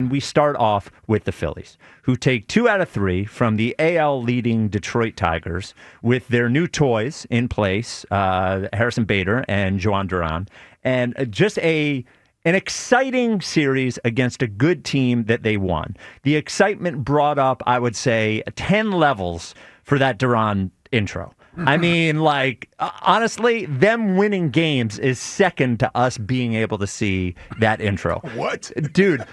And we start off with the Phillies, who take 2 out of 3 from the AL leading Detroit Tigers with their new toys in place, Harrison Bader and Joan Duran, and just an exciting series against a good team that they won. The excitement brought up, I would say, 10 levels for that Duran intro. I mean, like, honestly, them winning games is second to us being able to see that intro. What? Dude,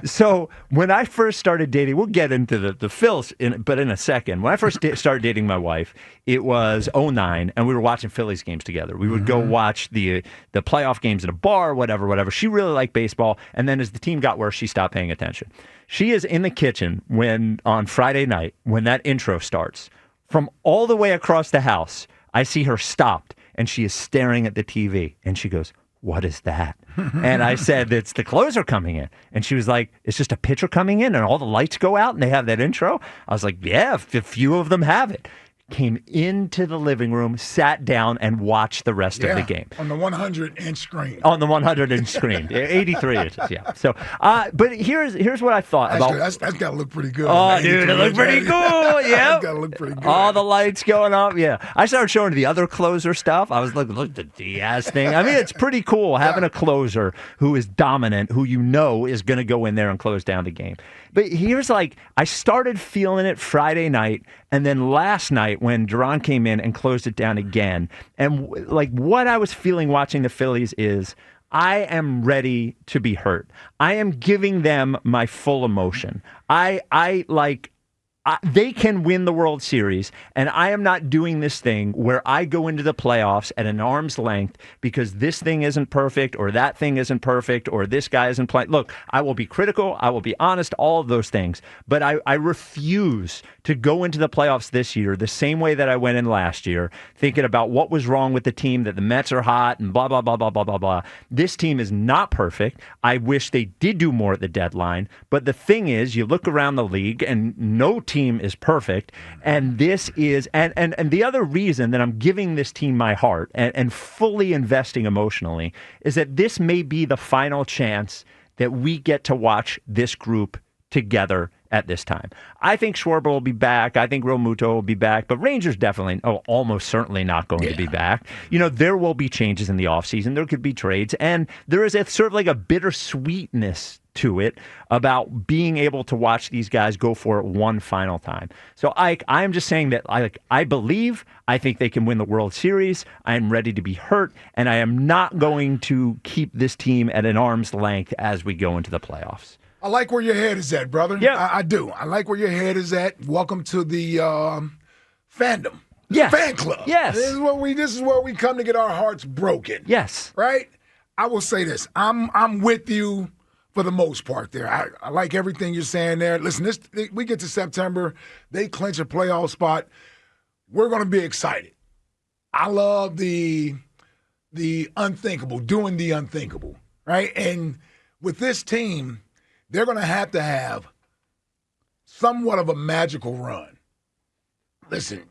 so when I first started dating, we'll get into the Phils, but in a second. When I first started dating my wife, it was 2009, and we were watching Phillies games together. We would go watch the playoff games in a bar, whatever. She really liked baseball, and then as the team got worse, she stopped paying attention. She is in the kitchen on Friday night when that intro starts. From all the way across the house, I see her stopped, and she is staring at the TV, and she goes, "What is that?" And I said, "It's the closer coming in." And she was like, "It's just a pitcher coming in, and all the lights go out, and they have that intro?" I was like, "Yeah, a few of them have it." Came into the living room, sat down, and watched the rest of the game. On the 100-inch screen. On the 100-inch screen. 83 inches, yeah. So, but here's what I thought about. That's got to look pretty good. Oh, dude, it looked pretty cool. Yeah. That's got to look pretty good. All the lights going up, yeah. I started showing her the other closer stuff. I was like, look at the Diaz thing. I mean, it's pretty cool having a closer who is dominant, who you know is going to go in there and close down the game. But here's I started feeling it Friday night, and then last night when Duran came in and closed it down again. And what I was feeling watching the Phillies is I am ready to be hurt. I am giving them my full emotion. They can win the World Series, and I am not doing this thing where I go into the playoffs at an arm's length because this thing isn't perfect or that thing isn't perfect or this guy isn't playing. Look, I will be critical. I will be honest, all of those things. But I refuse to go into the playoffs this year the same way that I went in last year, thinking about what was wrong with the team, that the Mets are hot and blah, blah, blah, blah, blah, blah, blah. This team is not perfect. I wish they did do more at the deadline. But the thing is, you look around the league and no team is perfect. And this is, and the other reason that I'm giving this team my heart and fully investing emotionally is that this may be the final chance that we get to watch this group together at this time. I think Schwarber will be back. I think Real Muto will be back, but Rangers definitely, almost certainly not going to be back. You know, there will be changes in the offseason. There could be trades, and there is sort of like a bittersweetness to it about being able to watch these guys go for it one final time. So I'm just saying that I think they can win the World Series. I am ready to be hurt, and I am not going to keep this team at an arm's length as we go into the playoffs. I like where your head is at, brother. Yeah. I do. I like where your head is at. Welcome to the fandom. Yes. Fan club. Yes. This is where we come to get our hearts broken. Yes. Right? I will say this. I'm with you for the most part there. I like everything you're saying there. Listen, we get to September, they clinch a playoff spot. We're going to be excited. I love the unthinkable, doing the unthinkable, right? And with this team, they're going to have somewhat of a magical run. Listen,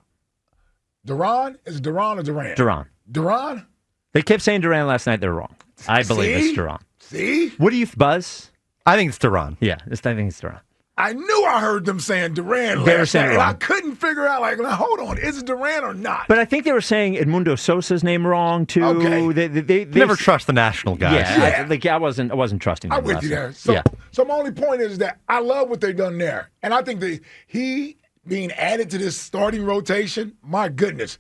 Duran? Is it Duran or Duran? Duran. Duran? They kept saying Duran last night. They're wrong. I believe it's Duran. See? What do you, Buzz? I think it's Duran. Yeah, I think it's Duran. I knew I heard them saying Duran They were last saying night. it wrong. I couldn't figure out, hold on, is it Duran or not? But I think they were saying Edmundo Sosa's name wrong too. Okay. They Never trust the national guys. Yeah. I wasn't trusting them. I'm with you there. So my only point is that I love what they've done there. And I think that he being added to this starting rotation, my goodness.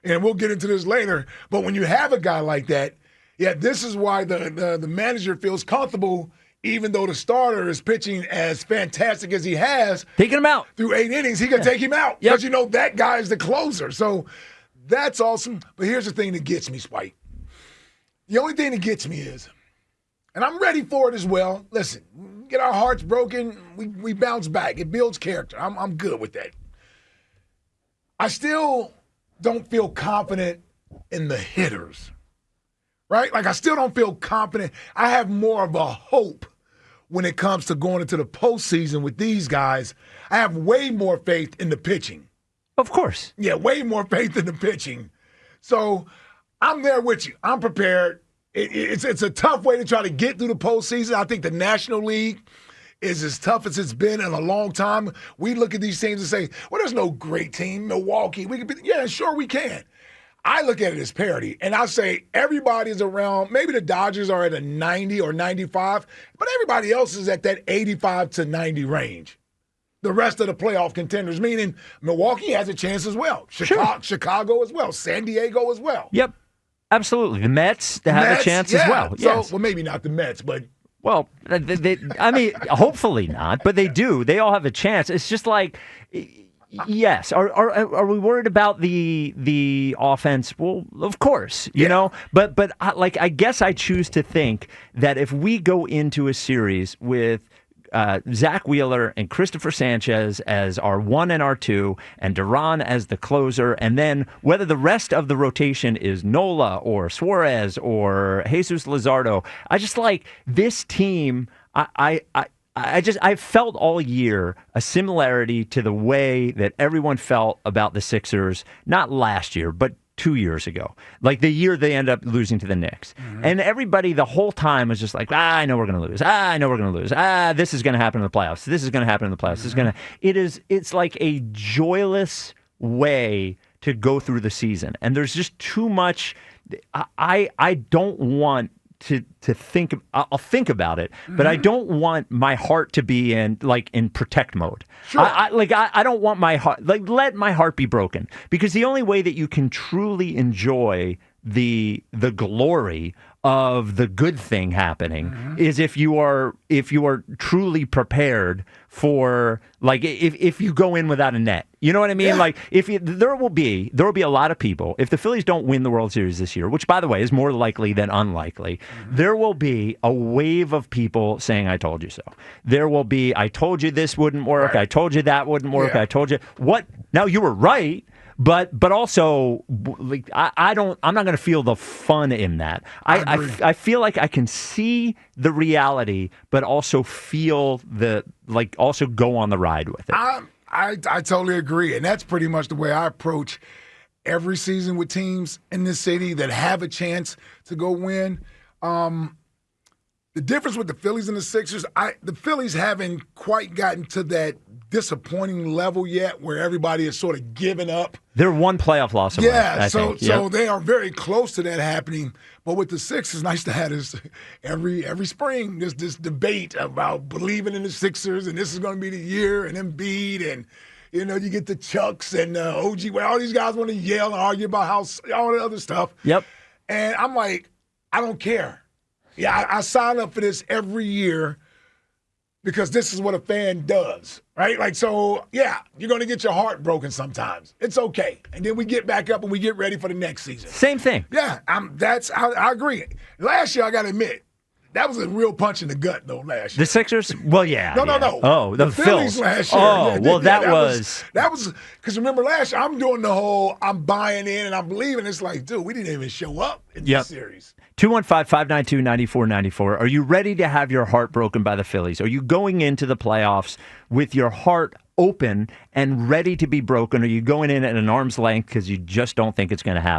And we'll get into this later. But when you have a guy like that, this is why the manager feels comfortable, even though the starter is pitching as fantastic as he has. Taking him out. Through 8 innings, he can take him out. Because, that guy is the closer. So that's awesome. But here's the thing that gets me, Spike. The only thing that gets me is, and I'm ready for it as well. Listen, get our hearts broken, we bounce back. It builds character. I'm good with that. I still don't feel confident in the hitters, right? I still don't feel confident. I have more of a hope when it comes to going into the postseason with these guys. I have way more faith in the pitching. Of course. Yeah, way more faith in the pitching. So I'm there with you. I'm prepared. It's a tough way to try to get through the postseason. I think the National League is as tough as it's been in a long time. We look at these teams and say, well, there's no great team. Milwaukee, we could be, yeah, sure we can. I look at it as parity, and I say everybody's around, maybe the Dodgers are at a 90 or 95, but everybody else is at that 85 to 90 range. The rest of the playoff contenders, meaning Milwaukee has a chance as well. Chicago as well. San Diego as well. Yep, absolutely. The Mets have a chance as well. Yes. So, well, maybe not the Mets, but... Well, I mean, hopefully not, but they do. They all have a chance. It's just like... Yes. Are we worried about the offense? Well, of course, you know. But I guess I choose to think that if we go into a series with Zach Wheeler and Christopher Sanchez as our 1 and our 2, and Duran as the closer, and then whether the rest of the rotation is Nola or Suarez or Jesus Luzardo, I just like this team. I felt all year a similarity to the way that everyone felt about the Sixers, not last year, but 2 years ago. Like the year they end up losing to the Knicks. Mm-hmm. And everybody the whole time was just like, I know we're going to lose. I know we're going to lose. This is going to happen in the playoffs. This is going to happen in the playoffs. Mm-hmm. It's like a joyless way to go through the season. And there's just too much. I don't want to think. I'll think about it, but I don't want my heart to be in protect mode. Sure. I don't want my heart, let my heart be broken, because the only way that you can truly enjoy the glory of the good thing happening is if you are truly prepared for, if you go in without a net. You know what I mean? Yeah. There will be a lot of people, if the Phillies don't win the World Series this year, which by the way is more likely than unlikely, there will be a wave of people saying, I told you so. There will be, I told you this wouldn't work, right. I told you that wouldn't work, I told you what. Now you were right. But also, I'm not going to feel the fun in that. I feel like I can see the reality, but also feel also go on the ride with it. I totally agree, and that's pretty much the way I approach every season with teams in this city that have a chance to go win. The difference with the Phillies and the Sixers, the Phillies haven't quite gotten to that disappointing level yet where everybody is sort of giving up. They're one playoff loss away. Yeah, so they are very close to that happening. But with the Sixers, nice to have this every spring, this debate about believing in the Sixers, and this is going to be the year, and Embiid, and you get the Chucks and OG, where all these guys want to yell and argue about all the other stuff. Yep. And I'm like, I don't care. Yeah, I sign up for this every year because this is what a fan does, right? You're going to get your heart broken sometimes. It's okay. And then we get back up and we get ready for the next season. Same thing. Yeah, I agree. Last year, I got to admit, that was a real punch in the gut, though, last year. The Sixers? Well, yeah. No. Oh, the Phillies last year. Oh, well, that was because remember last year, I'm doing the whole I'm buying in and I'm believing. It's like, dude, we didn't even show up in this series. 215-592-9494. Are you ready to have your heart broken by the Phillies? Are you going into the playoffs with your heart open and ready to be broken? Are you going in at an arm's length because you just don't think it's going to happen?